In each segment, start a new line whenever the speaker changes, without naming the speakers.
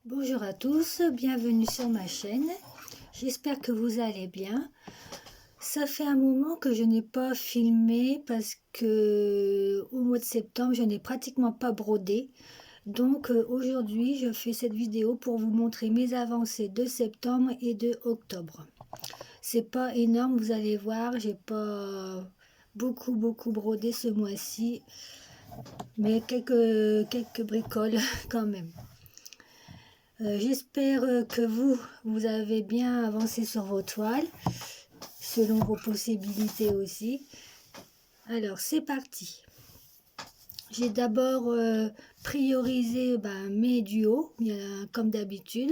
Bonjour à tous, bienvenue sur ma chaîne. J'espère que vous allez bien. Ça fait un moment que je n'ai pas filmé parce que au mois de septembre, je n'ai pratiquement pas brodé. Donc aujourd'hui, je fais cette vidéo pour vous montrer mes avancées de septembre et de octobre. C'est pas énorme, vous allez voir, j'ai pas beaucoup brodé ce mois-ci, mais quelques bricoles quand même. J'espère que vous avez bien avancé sur vos toiles, selon vos possibilités aussi. Alors, c'est parti. J'ai d'abord priorisé mes duos, comme d'habitude.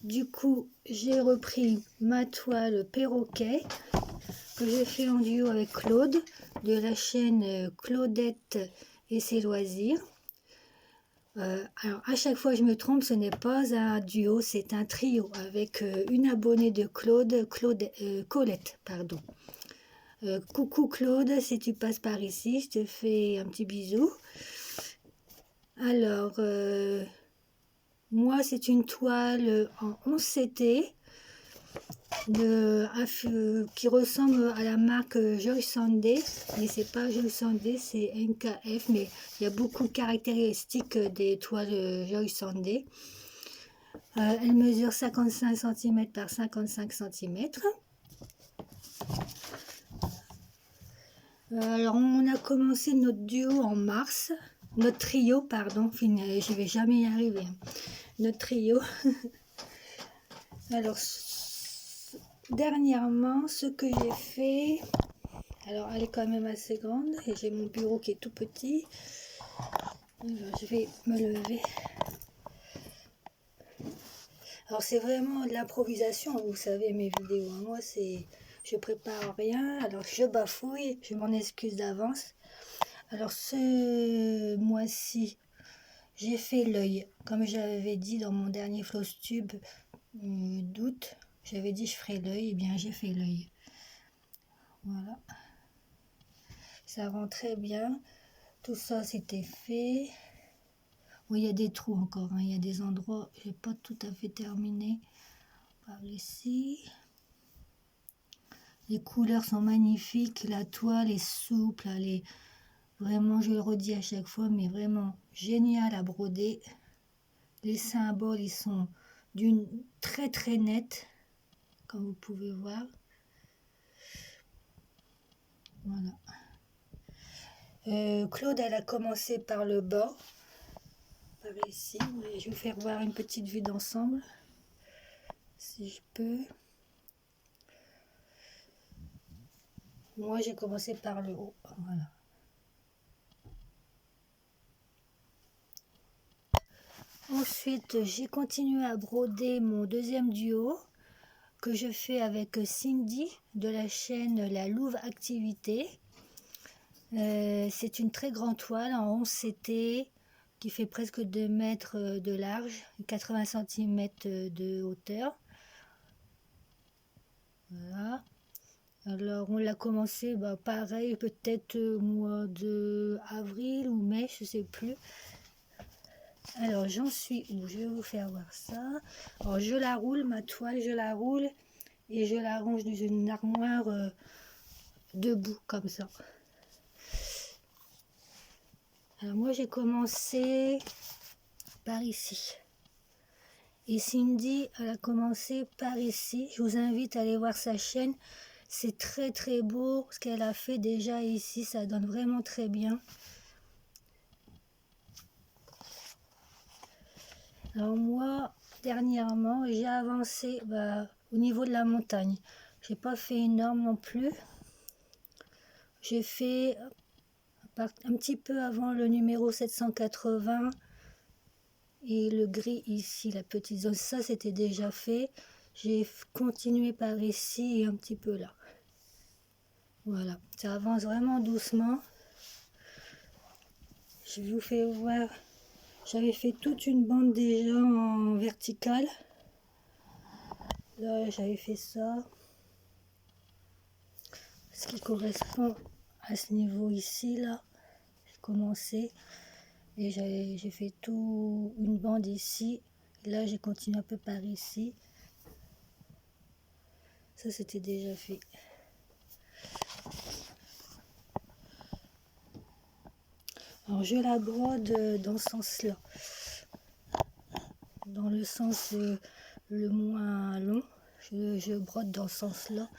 Du coup, j'ai repris ma toile perroquet, que j'ai fait en duo avec Claude, de la chaîne Claudette et ses loisirs. Alors à chaque fois je me trompe, ce n'est pas un duo, c'est un trio avec une abonnée de Colette, pardon. Coucou Claude, si tu passes par ici, je te fais un petit bisou. Alors, moi c'est une toile en 11 CT qui ressemble à la marque Joy Sunday, mais c'est pas Joy Sunday, c'est NKF, mais il y a beaucoup de caractéristiques des toiles Joy Sunday. Elle mesure 55 cm par 55 cm. Alors on a commencé notre duo en mars, notre trio pardon, je vais jamais y arriver, notre trio. Alors dernièrement ce que j'ai fait, alors elle est quand même assez grande et j'ai mon bureau qui est tout petit. Alors je vais me lever. Alors c'est vraiment de l'improvisation, vous savez mes vidéos, hein. Moi je prépare rien, alors je bafouille, je m'en excuse d'avance. Alors ce mois-ci, j'ai fait l'œil, comme j'avais dit dans mon dernier Flosstube d'août, j'avais dit je ferai l'œil, et bien j'ai fait l'œil. Voilà, ça rend très bien, tout ça c'était fait. Bon, il y a des trous encore, hein. Il y a des endroits, j'ai pas tout à fait terminé. Par ici. Les couleurs sont magnifiques, la toile est souple, elle est vraiment, je le redis à chaque fois, mais vraiment génial à broder. Les symboles, ils sont d'une très nette, comme vous pouvez voir. Voilà. Claude, elle a commencé par le bas, par ici. Je vais vous faire voir une petite vue d'ensemble, si je peux. Moi, j'ai commencé par le haut, voilà. Ensuite, j'ai continué à broder mon deuxième duo que je fais avec Cindy de la chaîne La Louve Activité. C'est une très grande toile en 11 CT qui fait presque 2 mètres de large, 80 cm de hauteur. Voilà. Alors on l'a commencé pareil, peut-être au mois de avril ou mai, je sais plus. Alors j'en suis où? Je vais vous faire voir ça. Alors je la roule, ma toile, je la roule et je la range dans une armoire debout comme ça. Alors moi j'ai commencé par ici. Et Cindy, elle a commencé par ici. Je vous invite à aller voir sa chaîne. C'est très beau ce qu'elle a fait déjà ici. Ça donne vraiment très bien. Alors moi, dernièrement, j'ai avancé au niveau de la montagne. J'ai pas fait énorme non plus. J'ai fait un petit peu avant le numéro 780 et le gris ici, la petite zone. Ça, c'était déjà fait. J'ai continué par ici et un petit peu là. Voilà, ça avance vraiment doucement. Je vous fais voir. J'avais fait toute une bande déjà en verticale. Là, j'avais fait ça. Ce qui correspond à ce niveau ici, là. J'ai commencé. Et j'ai fait tout une bande ici. Là, j'ai continué un peu par ici. Ça, c'était déjà fait. Alors, je la brode dans ce sens-là. Dans le sens le moins long. Je brode dans ce sens-là.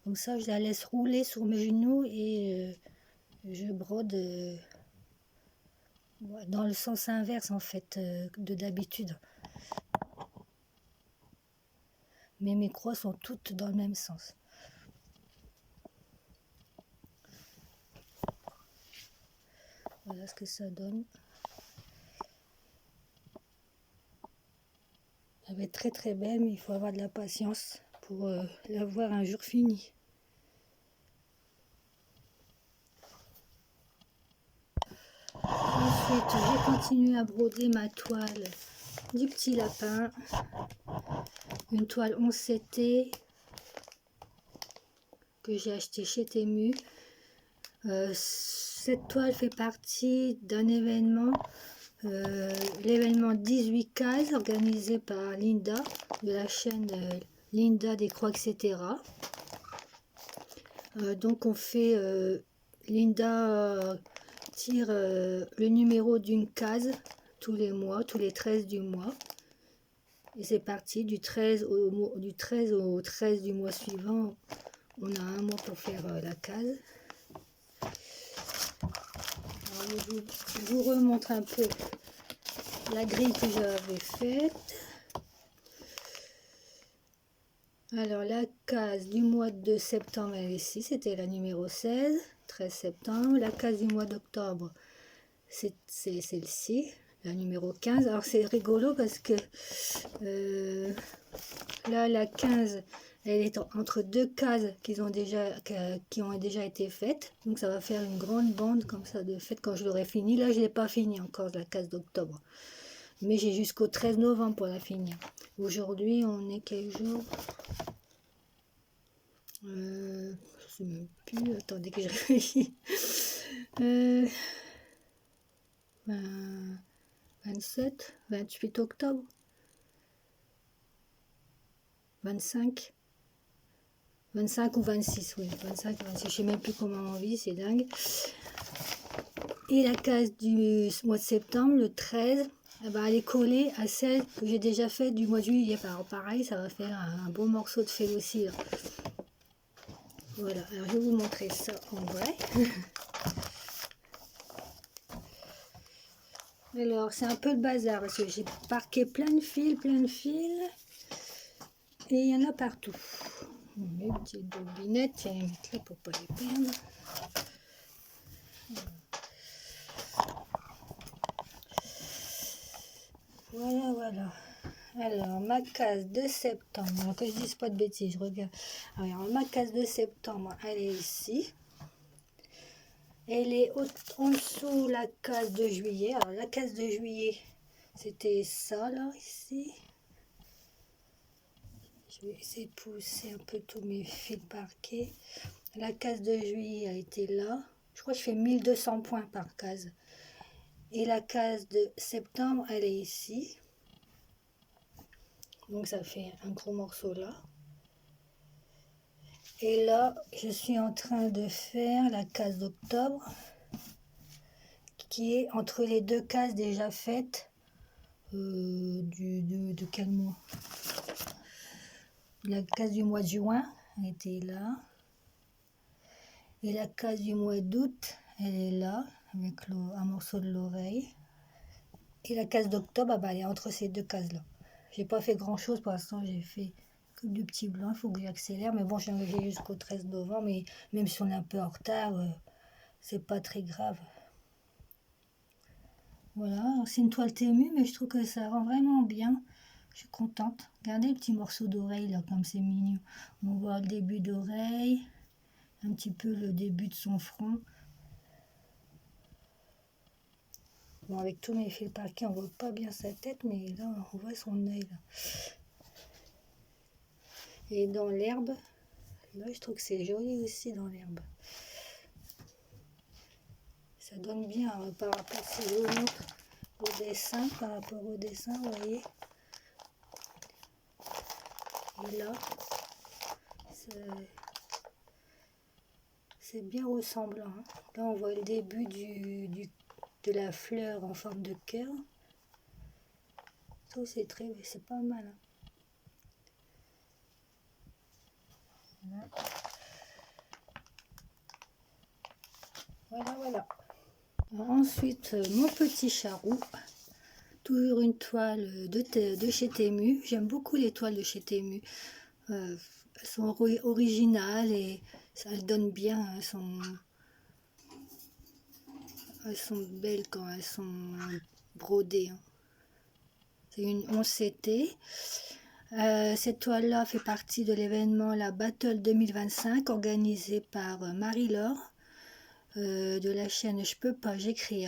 Comme ça, je la laisse rouler sur mes genoux et je brode dans le sens inverse, en fait, de d'habitude. Mais mes croix sont toutes dans le même sens. Voilà ce que ça donne. Elle va être très très belle, mais il faut avoir de la patience pour la voir un jour finie. Ensuite, j'ai continué à broder ma toile du petit lapin. Une toile 11 CT que j'ai acheté chez Temu. Cette toile fait partie d'un événement, l'événement 18 cases organisé par Linda de la chaîne Linda des Croix, etc. Donc on fait, Linda tire le numéro d'une case tous les mois, tous les 13 du mois. Et c'est parti, du 13 au 13 du mois suivant, on a un mois pour faire la case. Alors, je vous remontre un peu la grille que j'avais faite. Alors la case du mois de septembre, elle est ici, c'était la numéro 16, 13 septembre. La case du mois d'octobre, c'est celle-ci, la numéro 15. Alors c'est rigolo parce que là la 15, elle est entre deux cases qui ont déjà été faites. Donc ça va faire une grande bande comme ça de fait quand je l'aurai fini. Là je n'ai pas fini encore la case d'octobre. Mais j'ai jusqu'au 13 novembre pour la finir. Aujourd'hui on est quel jour? Je ne sais même plus, attendez que je réfléchisse. 27, 28 octobre, 25 ou 26, oui, 25, 26, je ne sais même plus comment on vit, c'est dingue. Et la case du mois de septembre, le 13, elle est collée à celle que j'ai déjà faite du mois de juillet. Alors pareil, ça va faire un beau morceau de fil aussi, là. Voilà, alors je vais vous montrer ça en vrai. Alors, c'est un peu le bazar parce que j'ai parqué plein de fils, et il y en a partout. Mes petites bobinettes, tiens, les mettre là pour pas les perdre. Voilà, voilà. Alors, ma case de septembre, alors que je dise pas de bêtises, je regarde. Alors, ma case de septembre, elle est ici. Elle est en dessous la case de juillet. Alors, la case de juillet, c'était ça, là, ici. Je vais essayer de pousser un peu tous mes fils parqués. La case de juillet a été là. Je crois que je fais 1200 points par case. Et la case de septembre, elle est ici. Donc ça fait un gros morceau là. Et là, je suis en train de faire la case d'octobre, qui est entre les deux cases déjà faites de quel mois? La case du mois de juin, elle était là. Et la case du mois d'août, elle est là, avec un morceau de l'oreille. Et la case d'octobre, elle est entre ces deux cases-là. J'ai pas fait grand-chose pour l'instant, j'ai fait que du petit blanc, il faut que j'accélère. Mais bon, j'ai enlevé jusqu'au 13 novembre, mais même si on est un peu en retard, c'est pas très grave. Voilà, c'est une toile Temu, mais je trouve que ça rend vraiment bien. Je suis contente. Regardez le petit morceau d'oreille, là, comme c'est mignon. On voit le début d'oreille, un petit peu le début de son front. Bon, avec tous mes fils parqués, on voit pas bien sa tête, mais là, on voit son œil, là. Et dans l'herbe, là, je trouve que c'est joli aussi dans l'herbe. Ça donne bien par rapport à l'autre. au dessin, par rapport au dessin, vous voyez. Et là, c'est bien ressemblant. Hein. Là, on voit le début de la fleur en forme de cœur. Ça, c'est pas mal. Hein. Voilà, voilà. Alors, ensuite, mon petit charou. Toujours une toile de chez Temu. J'aime beaucoup les toiles de chez Temu. Elles sont originales et elles donnent bien. Elles sont belles quand elles sont brodées. Hein. C'est une 11CT. Cette toile-là fait partie de l'événement la Battle 2025 organisé par Marie-Laure de la chaîne Je peux pas, j'écris.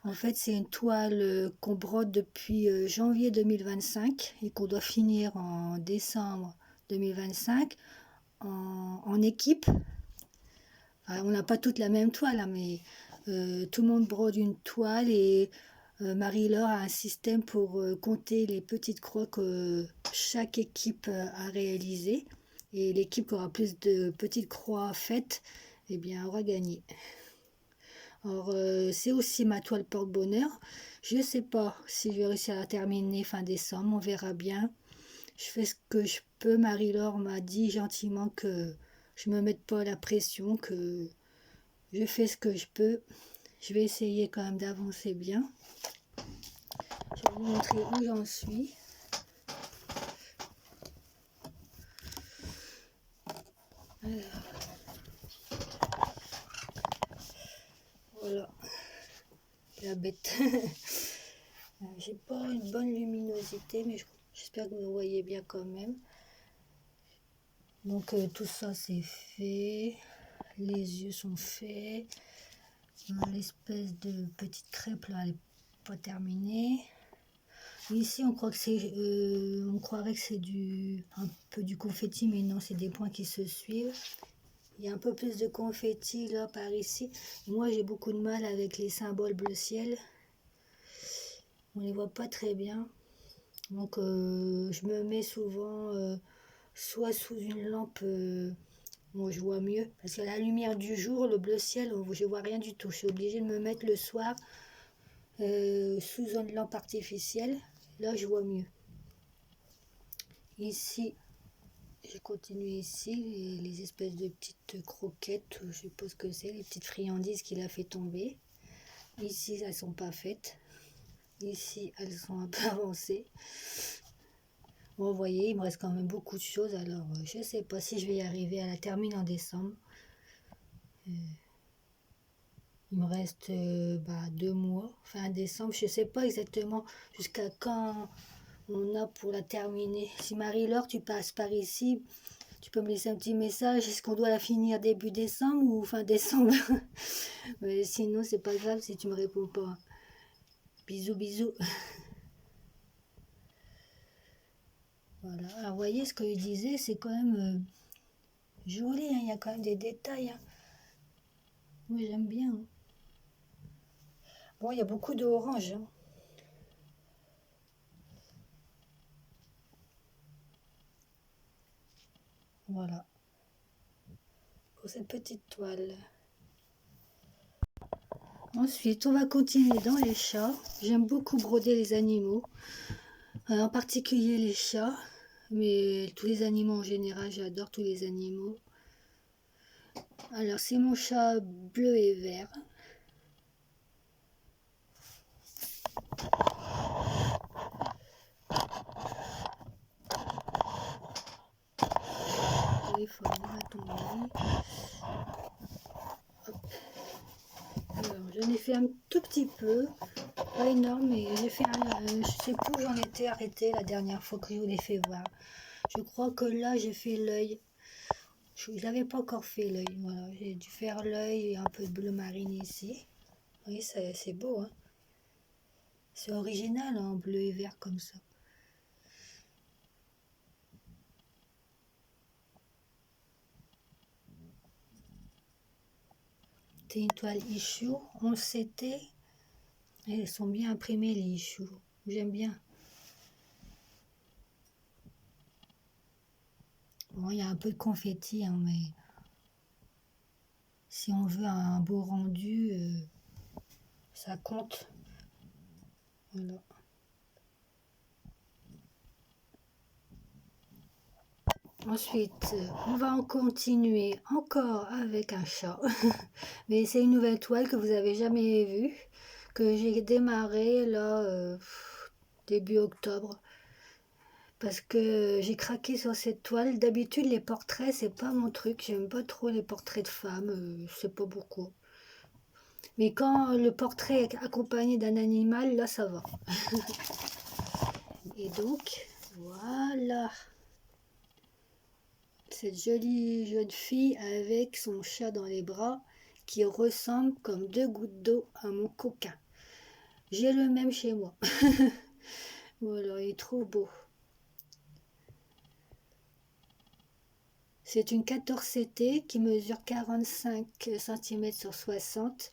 En fait, c'est une toile qu'on brode depuis janvier 2025 et qu'on doit finir en décembre 2025 en équipe. Alors, on n'a pas toute la même toile, hein, mais tout le monde brode une toile et Marie-Laure a un système pour compter les petites croix que chaque équipe a réalisées. Et l'équipe qui aura plus de petites croix faites, eh bien, aura gagné. Alors, c'est aussi ma toile porte-bonheur. Je ne sais pas si je vais réussir à la terminer fin décembre, on verra bien. Je fais ce que je peux. Marie-Laure m'a dit gentiment que je ne me mette pas la pression, que je fais ce que je peux. Je vais essayer quand même d'avancer bien. Je vais vous montrer où j'en suis. Alors, voilà, la bête. J'ai pas une bonne luminosité, mais j'espère que vous voyez bien quand même. Donc tout ça c'est fait, les yeux sont faits, l'espèce de petite crêpe là elle n'est pas terminée. Ici on croit que c'est, on croirait que c'est un peu du confetti, mais non, c'est des points qui se suivent. Il y a un peu plus de confetti là par ici. Moi j'ai beaucoup de mal avec les symboles bleu ciel, on les voit pas très bien. Donc je me mets souvent soit sous une lampe. Bon, je vois mieux parce qu'à la lumière du jour, le bleu ciel, je vois rien du tout. Je suis obligée de me mettre le soir sous une lampe artificielle. Là, je vois mieux. Ici, je continue ici, les espèces de petites croquettes, je sais pas ce que c'est, les petites friandises qu'il a fait tomber. Ici, elles sont pas faites. Ici, elles sont un peu avancées. Bon, vous voyez, il me reste quand même beaucoup de choses. Alors, je sais pas si je vais y arriver à la terminer en décembre. Il me reste 2 mois, fin décembre. Je ne sais pas exactement jusqu'à quand on a pour la terminer. Si Marie-Laure, tu passes par ici, tu peux me laisser un petit message. Est-ce qu'on doit la finir début décembre ou fin décembre? Mais sinon, c'est pas grave si tu me réponds pas. Bisous, bisous. Voilà. Alors, vous voyez, ce que je disais, c'est quand même joli. Hein. Il y a quand même des détails. Hein. Moi, j'aime bien. Hein. Bon, il y a beaucoup d'orange. Hein. Voilà. Pour cette petite toile. Ensuite, on va continuer dans les chats. J'aime beaucoup broder les animaux, en particulier les chats, mais tous les animaux en général, j'adore tous les animaux. Alors, c'est mon chat bleu et vert. Il faut va tomber. Alors, j'en ai fait un tout petit peu, pas énorme, mais j'ai fait je sais plus où j'en étais arrêté la dernière fois que je vous l'ai fait voir. Je crois que là, j'ai fait l'œil. Je n'avais pas encore fait l'œil, voilà. J'ai dû faire l'œil et un peu de bleu marine ici. Oui, c'est beau, hein. C'est original, hein, en bleu et vert comme ça. C'est une toile issue, 11CT. Elles sont bien imprimées les choux. J'aime bien. Bon, il y a un peu de confetti, hein, mais si on veut un beau rendu, ça compte. Voilà. Ensuite, on va en continuer encore avec un chat. Mais c'est une nouvelle toile que vous n'avez jamais vue, que j'ai démarré là début octobre. Parce que j'ai craqué sur cette toile. D'habitude, les portraits, c'est pas mon truc. J'aime pas trop les portraits de femmes. Je sais pas pourquoi. Mais quand le portrait est accompagné d'un animal, là, ça va. Et donc, voilà. Cette jolie jeune fille avec son chat dans les bras qui ressemble comme deux gouttes d'eau à mon coquin. J'ai le même chez moi. Voilà, il est trop beau. C'est une 14CT qui mesure 45 cm sur 60.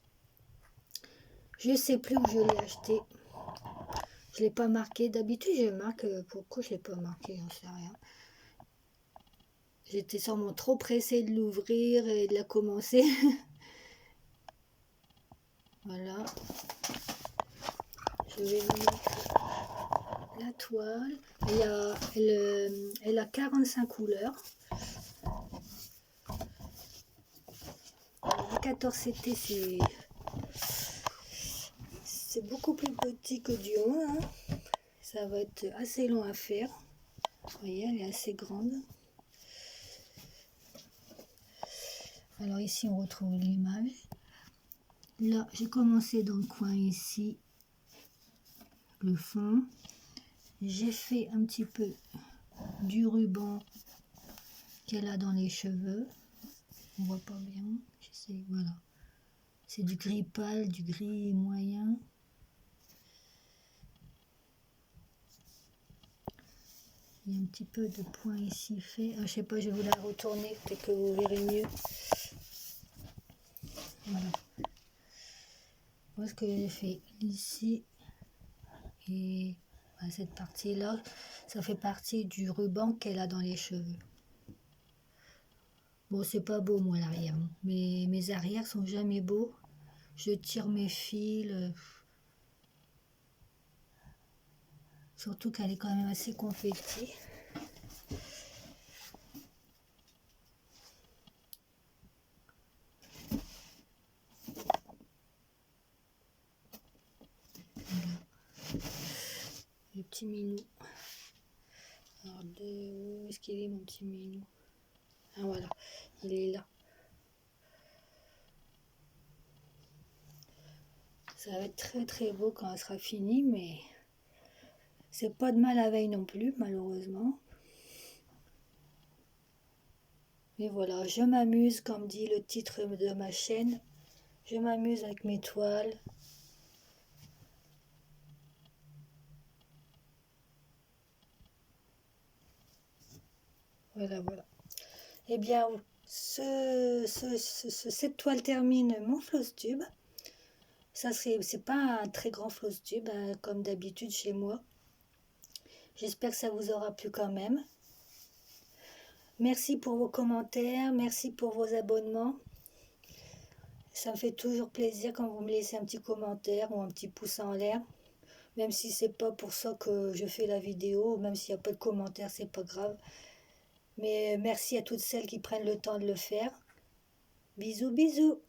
Je ne sais plus où je l'ai acheté. Je ne l'ai pas marqué. D'habitude, je marque. Pourquoi je ne l'ai pas marqué? J'en sais rien. J'étais sûrement trop pressée de l'ouvrir et de la commencer. Voilà. Je vais vous montrer la toile. Elle a 45 couleurs. La 14CT, c'est beaucoup plus petit que du 11. Hein. Ça va être assez long à faire. Vous voyez, elle est assez grande. Alors ici, on retrouve l'image. Là, j'ai commencé dans le coin ici, le fond. J'ai fait un petit peu du ruban qu'elle a dans les cheveux. On voit pas bien. J'essaie, voilà. C'est du gris pâle, du gris moyen. Il y a un petit peu de point ici fait. Ah, je sais pas, je vais vous la retourner, peut-être que vous verrez mieux. Voilà. Voilà ce que j'ai fait ici. Et cette partie-là, ça fait partie du ruban qu'elle a dans les cheveux. Bon, c'est pas beau, moi, l'arrière. Mais mes arrières sont jamais beaux. Je tire mes fils. Surtout qu'elle est quand même assez confetti. Le petit minou. Alors, où est-ce qu'il est, mon petit minou? Ah, voilà, il est là. Ça va être très très beau quand elle sera finie, mais c'est pas de mal à veille non plus, malheureusement. Mais voilà, je m'amuse, comme dit le titre de ma chaîne. Je m'amuse avec mes toiles. Voilà, voilà. Eh bien, cette toile termine mon floss tube. Ça, c'est pas un très grand floss tube, hein, comme d'habitude chez moi. J'espère que ça vous aura plu quand même. Merci pour vos commentaires, merci pour vos abonnements. Ça me fait toujours plaisir quand vous me laissez un petit commentaire ou un petit pouce en l'air. Même si c'est pas pour ça que je fais la vidéo, même s'il n'y a pas de commentaires, c'est pas grave. Mais merci à toutes celles qui prennent le temps de le faire. Bisous, bisous.